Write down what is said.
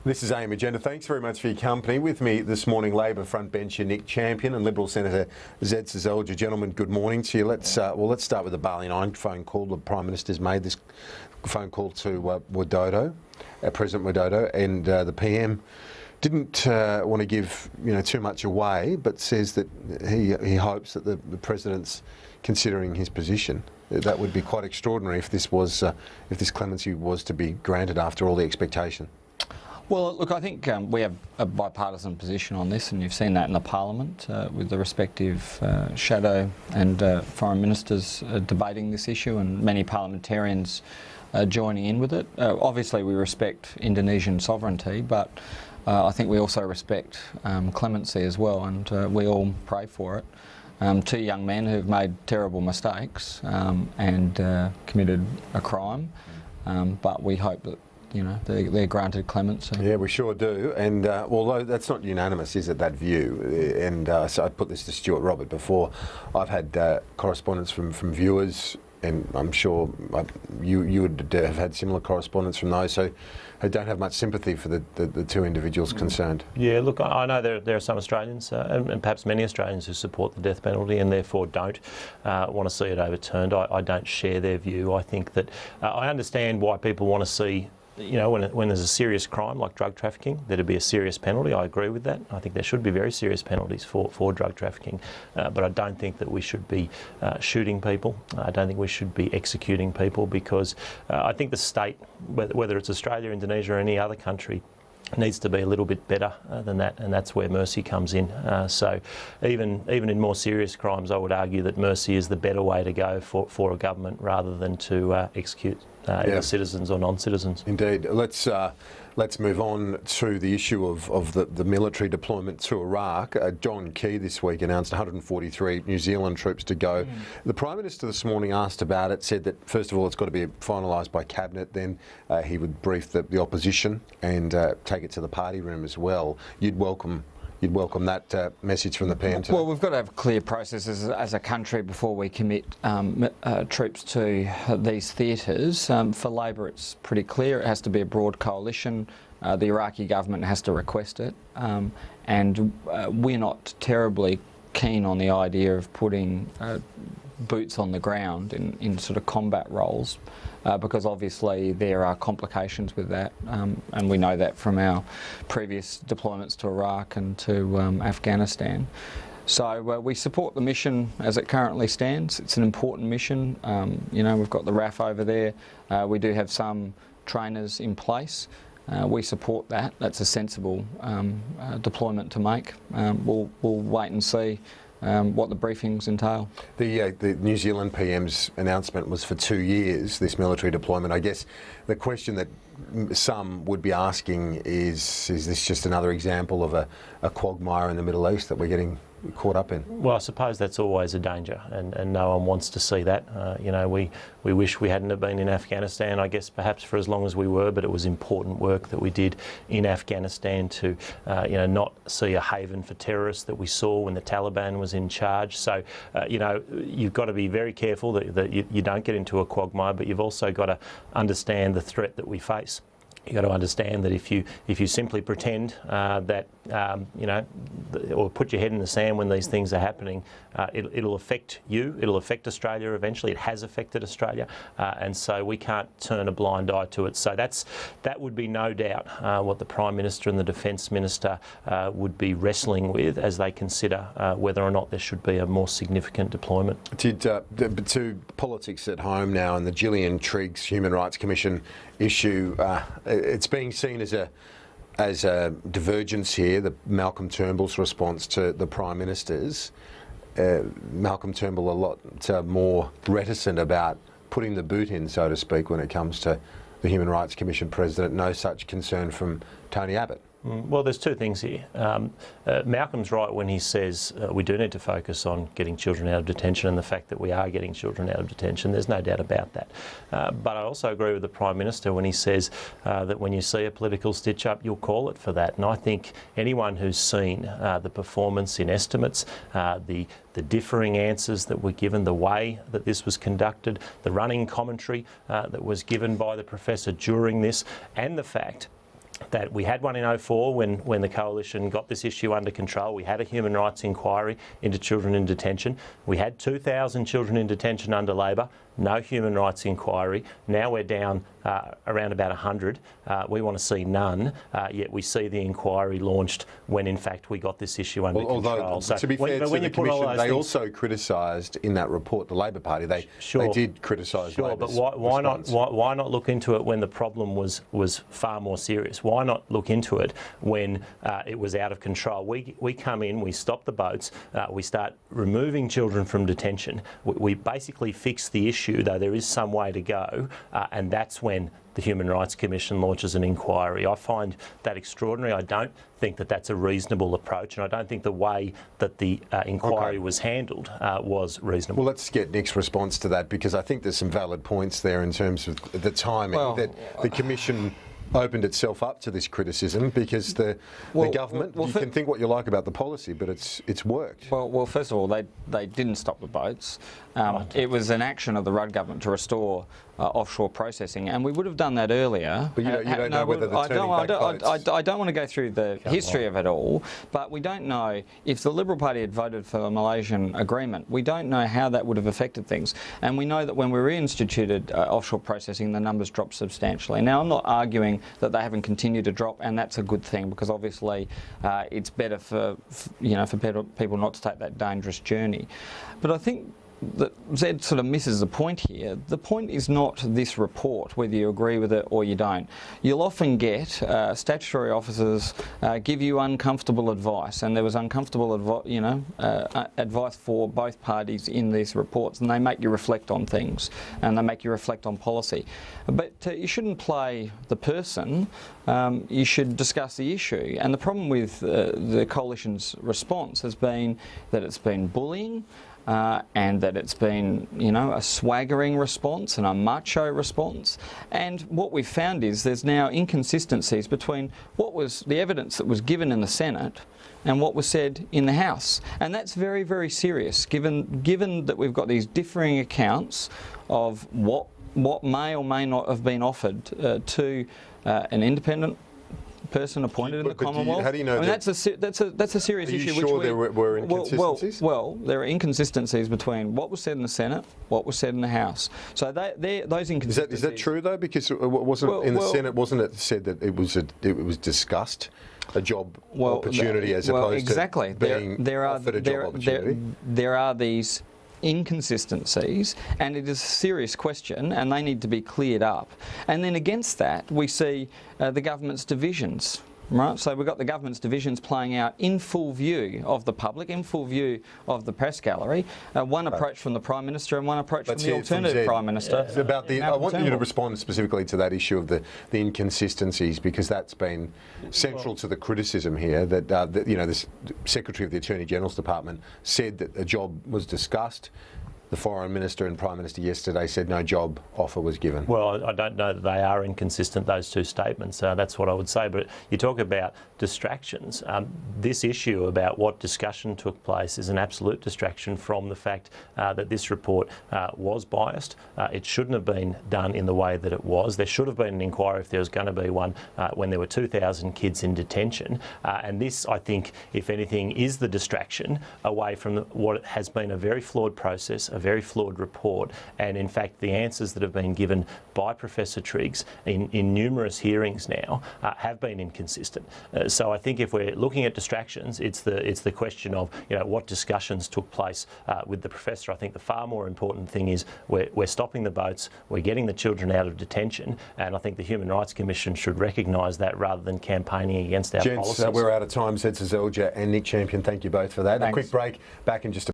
This is AM Agenda. Thanks very much for your company. With me this morning, Labor frontbencher Nick Champion and Liberal Senator Zed Seselja. Gentlemen, good morning to you. Let's start with the Bali 9 phone call. The Prime Minister's made this phone call to Widodo, President Widodo, and the PM didn't want to give too much away, but says that he hopes that the President's considering his position. That would be quite extraordinary if this clemency was to be granted after all the expectation. Well, look, I think we have a bipartisan position on this, and you've seen that in the Parliament with the respective shadow and foreign ministers debating this issue, and many parliamentarians joining in with it. Obviously, we respect Indonesian sovereignty, but I think we also respect clemency as well, and we all pray for it. Two young men who've made terrible mistakes and committed a crime, but we hope that they're granted clemency. Yeah, we sure do. And although that's not unanimous, is it, that view? And so I put this to Stuart Robert before. I've had correspondence from viewers, and I'm sure you would have had similar correspondence from those who don't have much sympathy for the two individuals concerned. Yeah, look, I know there are some Australians, and perhaps many Australians, who support the death penalty and therefore don't want to see it overturned. I don't share their view. I think that I understand why people want to see, when there's a serious crime like drug trafficking, there'd be a serious penalty. I agree with that. I think there should be very serious penalties for drug trafficking. But I don't think that we should be shooting people. I don't think we should be executing people, because I think the state, whether it's Australia, Indonesia or any other country, needs to be a little bit better than that, and that's where mercy comes in. So even in more serious crimes, I would argue that mercy is the better way to go for a government, rather than to execute either citizens or non-citizens. Indeed. Let's move on to the issue of the military deployment to Iraq. John Key this week announced 143 New Zealand troops to go. The Prime Minister this morning asked about it, said that first of all it's got to be finalised by Cabinet, then he would brief the opposition and take it to the party room as well. You'd welcome that message from the PM today? Well, we've got to have clear processes as a country before we commit troops to these theatres. For Labor, it's pretty clear. It has to be a broad coalition. The Iraqi government has to request it. And we're not terribly keen on the idea of putting boots on the ground in sort of combat roles, because obviously there are complications with that, and we know that from our previous deployments to Iraq and to Afghanistan. So we support the mission as it currently stands. It's an important mission. We've got the RAF over there. We do have some trainers in place. We support that. That's a sensible deployment to make. We'll wait and see what the briefings entail. The New Zealand PM's announcement was for 2 years, this military deployment. I guess the question that some would be asking is this just another example of a quagmire in the Middle East that we're getting caught up in? Well, I suppose that's always a danger, and no one wants to see that. We wish we hadn't have been in Afghanistan, I guess perhaps for as long as we were, but it was important work that we did in Afghanistan to not see a haven for terrorists that we saw when the Taliban was in charge. So you've got to be very careful that you don't get into a quagmire, but you've also got to understand the threat that we face. You've got to understand that if you simply pretend or put your head in the sand when these things are happening, it'll affect you, it'll affect Australia eventually. It has affected Australia, and so we can't turn a blind eye to it. So that would be no doubt what the Prime Minister and the Defence Minister would be wrestling with as they consider whether or not there should be a more significant deployment. To politics at home now, and the Gillian Triggs Human Rights Commission issue, it's being seen as a divergence here, the Malcolm Turnbull's response to the Prime Minister's. Malcolm Turnbull a lot more reticent about putting the boot in, so to speak, when it comes to the Human Rights Commission President. No such concern from Tony Abbott. Well, there's two things here. Malcolm's right when he says we do need to focus on getting children out of detention, and the fact that we are getting children out of detention. There's no doubt about that. But I also agree with the Prime Minister when he says that when you see a political stitch-up, you'll call it for that. And I think anyone who's seen the performance in estimates, the differing answers that were given, the way that this was conducted, the running commentary that was given by the Professor during this, and the fact that we had one in 2004 when the Coalition got this issue under control. We had a human rights inquiry into children in detention. We had 2,000 children in detention under Labor. No human rights inquiry. Now we're down around about 100. We want to see none, yet we see the inquiry launched when in fact we got this issue under control. So to be fair to the Commission, they also criticised in that report, the Labor Party, they did criticise Labor's but why response. not look into it when the problem was far more serious? Why not look into it when it was out of control? We come in, we stop the boats, we start removing children from detention. We basically fix the issue, though there is some way to go, and that's when the Human Rights Commission launches an inquiry. I find that extraordinary. I don't think that that's a reasonable approach, and I don't think the way that the inquiry was handled was reasonable. Well, let's get Nick's response to that, because I think there's some valid points there in terms of the timing, that the Commission opened itself up to this criticism because the government, you can think what you like about the policy, but it's worked. Well, first of all, they didn't stop the boats. It was an action of the Rudd government to restore offshore processing, and we would have done that earlier. But you don't know whether the turning back boats... I don't want to go through the history of it all, but we don't know if the Liberal Party had voted for the Malaysian agreement. We don't know how that would have affected things, and we know that when we reinstituted offshore processing, the numbers dropped substantially. Now, I'm not arguing that they haven't continued to drop, and that's a good thing, because obviously it's better for people not to take that dangerous journey. But I think that Zed sort of misses the point here. The point is not this report, whether you agree with it or you don't. You'll often get statutory officers give you uncomfortable advice, and there was uncomfortable advice for both parties in these reports, and they make you reflect on things, and they make you reflect on policy. But you shouldn't play the person, you should discuss the issue. And the problem with the Coalition's response has been that it's been bullying, and that it's been, a swaggering response and a macho response. And what we've found is there's now inconsistencies between what was the evidence that was given in the Senate and what was said in the House. And that's very, very serious, given that we've got these differing accounts of what may or may not have been offered to an independent person appointed in the Commonwealth. How do you know that's a serious issue. Are you sure there were inconsistencies? Well, there are inconsistencies between what was said in the Senate, what was said in the House. So those inconsistencies. Is that true though? Because in the Senate, wasn't it said that it was discussed, a job opportunity as opposed to being offered a job opportunity? There are these inconsistencies, and it is a serious question, and they need to be cleared up. And then against that, we see the government's divisions. Right, so we've got the government's divisions playing out in full view of the public, in full view of the press gallery. One approach from the Prime Minister and one approach from the alternative Prime Minister. I want you to respond specifically to that issue of the inconsistencies, because that's been central to the criticism here. That the Secretary of the Attorney General's Department said that a job was discussed. The Foreign Minister and Prime Minister yesterday said no job offer was given. Well, I don't know that they are inconsistent, those two statements. That's what I would say. But you talk about distractions. This issue about what discussion took place is an absolute distraction from the fact that this report was biased. It shouldn't have been done in the way that it was. There should have been an inquiry, if there was going to be one, when there were 2,000 kids in detention. And this, I think, if anything, is the distraction away from what has been a very flawed process, a very flawed report, and in fact the answers that have been given by Professor Triggs in numerous hearings now have been inconsistent. So I think if we're looking at distractions, it's the question of what discussions took place with the Professor. I think the far more important thing is we're stopping the boats, we're getting the children out of detention, and I think the Human Rights Commission should recognise that rather than campaigning against our policies. We're out of time. Zed Seselja and Nick Champion, thank you both for that. Thanks. A quick break, back in just a